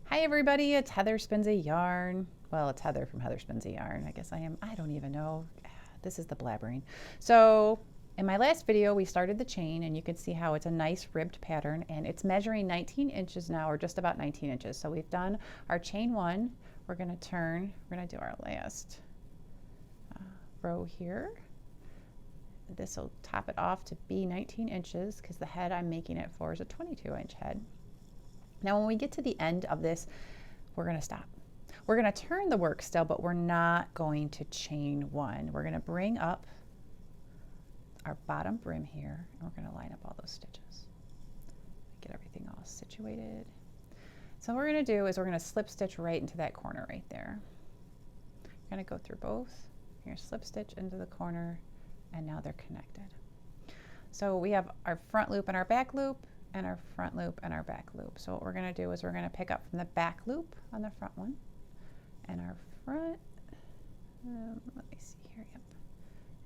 Hi everybody, it's Heather Spins a Yarn. Well, it's Heather from Heather Spins a Yarn. I guess I am, I don't even know. This is the blabbering. So in my last video, we started the chain and you can see how it's a nice ribbed pattern and it's measuring 19 inches now, or just about 19 inches. So we've done our chain one. We're gonna turn, we're gonna do our last row here. This will top it off to be 19 inches because the head I'm making it for is a 22-inch head. Now when we get to the end of this, we're going to stop. We're going to turn the work still, but we're not going to chain one. We're going to bring up our bottom brim here, and we're going to line up all those stitches. Get everything all situated. So what we're going to do is we're going to slip stitch right into that corner right there. You're going to go through both. You're going to slip stitch into the corner, and now they're connected. So we have our front loop and our back loop, and our front loop and our back loop. So what we're going to do is we're going to pick up from the back loop on the front one, and our front, let me see here, yep,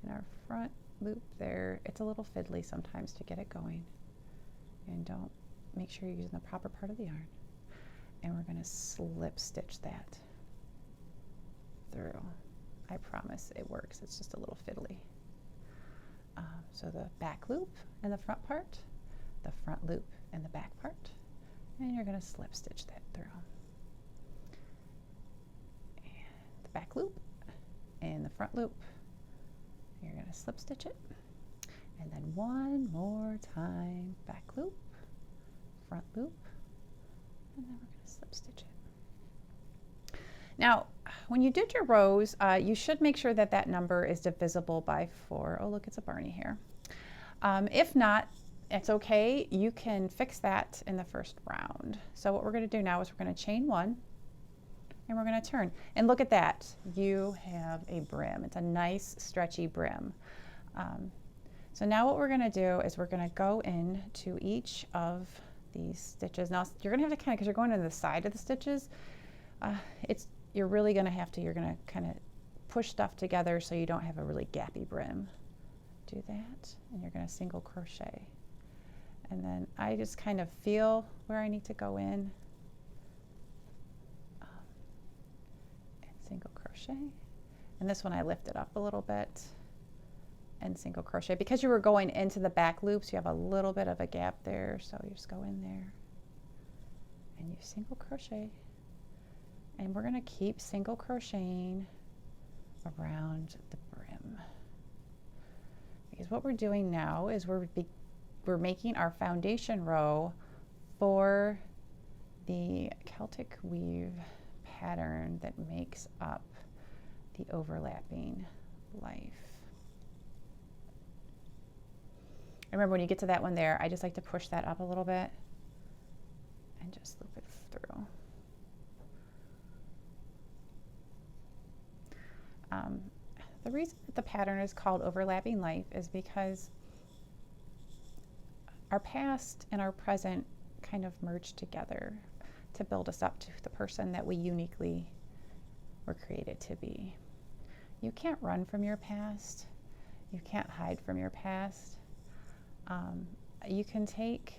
and our front loop there, it's a little fiddly sometimes to get it going, and don't, make sure you're using the proper part of the yarn, and we're going to slip stitch that through. I promise it works, it's just a little fiddly. So the back loop and the front part, the front loop and the back part, and you're going to slip stitch that through. And the back loop and the front loop, you're going to slip stitch it, and then one more time, back loop, front loop, and then we're going to slip stitch it. Now when you did your rows, you should make sure that that number is divisible by 4. Oh look, it's a Barney here. If not, it's okay, you can fix that in the first round. So what we're going to do now is we're going to chain one and we're going to turn. And look at that, you have a brim. It's a nice stretchy brim. So now what we're going to do is we're going to go into each of these stitches. Now you're going to have to kind of, because you're going to the side of the stitches, you're really going to have to, you're going to kind of push stuff together so you don't have a really gappy brim. Do that, and you're going to single crochet. And then I just kind of feel where I need to go in, and single crochet. And this one I lift it up a little bit and single crochet. Because you were going into the back loops, you have a little bit of a gap there, so you just go in there and you single crochet. And we're going to keep single crocheting around the brim. Because what we're doing now is we're making our foundation row for the Celtic weave pattern that makes up the overlapping life. Remember when you get to that one there, I just like to push that up a little bit and just loop it through. The reason that the pattern is called overlapping life is because our past and our present kind of merge together to build us up to the person that we uniquely were created to be. You can't run from your past. You can't hide from your past. You can take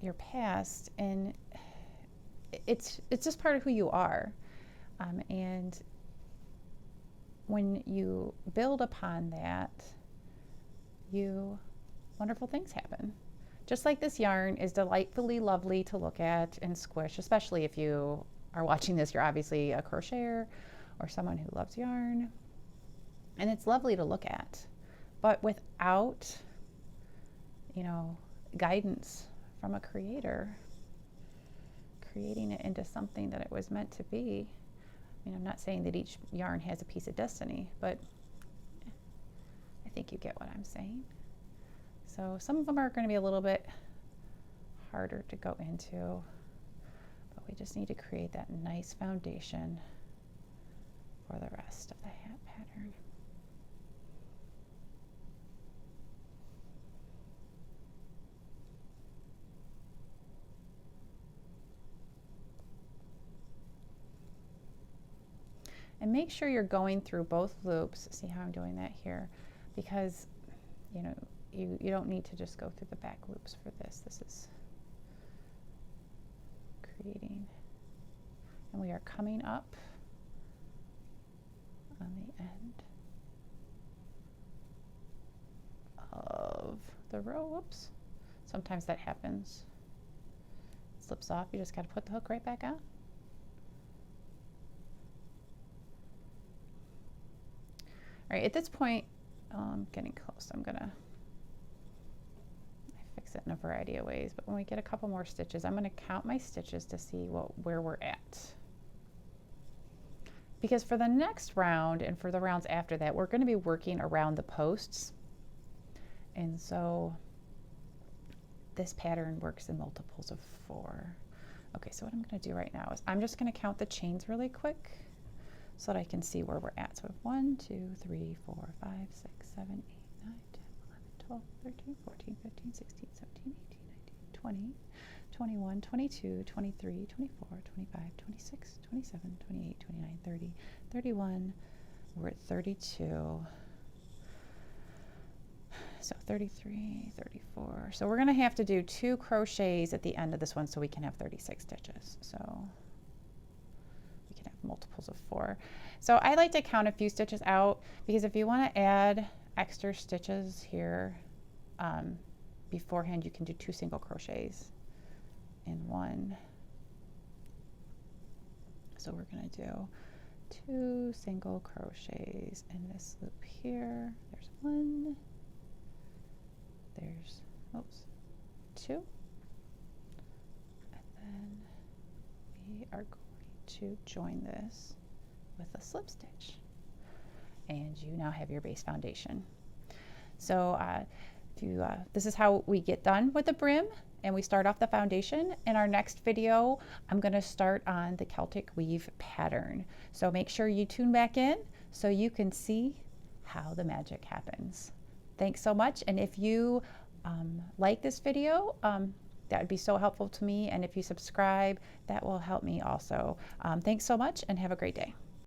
your past and it's just part of who you are. And when you build upon that, wonderful things happen. Just like this yarn is delightfully lovely to look at and squish, especially if you are watching this, you're obviously a crocheter or someone who loves yarn. And it's lovely to look at. But without, guidance from a creator, creating it into something that it was meant to be, I'm not saying that each yarn has a piece of destiny, but I think you get what I'm saying. So some of them are going to be a little bit harder to go into, but we just need to create that nice foundation for the rest of the hat pattern. And make sure you're going through both loops. See how I'm doing that here? Because, you don't need to just go through the back loops for this. This is creating And we are coming up on the end of the row. Whoops. Sometimes that happens. It slips off. You just got to put the hook right back on. All right, at this point, I'm getting close. I fix it in a variety of ways, but when we get a couple more stitches, I'm going to count my stitches to see where we're at. Because for the next round and for the rounds after that, we're going to be working around the posts. And so this pattern works in multiples of 4. Okay, so what I'm going to do right now is I'm just going to count the chains really quick so that I can see where we're at. So we have 1, 2, 3, 4, 5, 6, 7, 8, 9, 10, 11, 12, 13, 14, 15, 16, 17, 18, 19, 20, 21, 22, 23, 24, 25, 26, 27, 28, 29, 30, 31. We're at 32. So 33, 34. So we're going to have to do 2 crochets at the end of this one so we can have 36 stitches. So we can have multiples of 4. So I like to count a few stitches out because if you want to add extra stitches here beforehand, you can do 2 single crochets in one. So we're going to do 2 single crochets in this loop here. There's 1. There's, oops, 2. And then we are going to join this with a slip stitch. And you now have your base foundation. So this is how we get done with the brim, and we start off the foundation. In our next video, I'm going to start on the Celtic weave pattern. So make sure you tune back in so you can see how the magic happens. Thanks so much, and if you like this video, that would be so helpful to me, and if you subscribe, that will help me also. Thanks so much, and have a great day.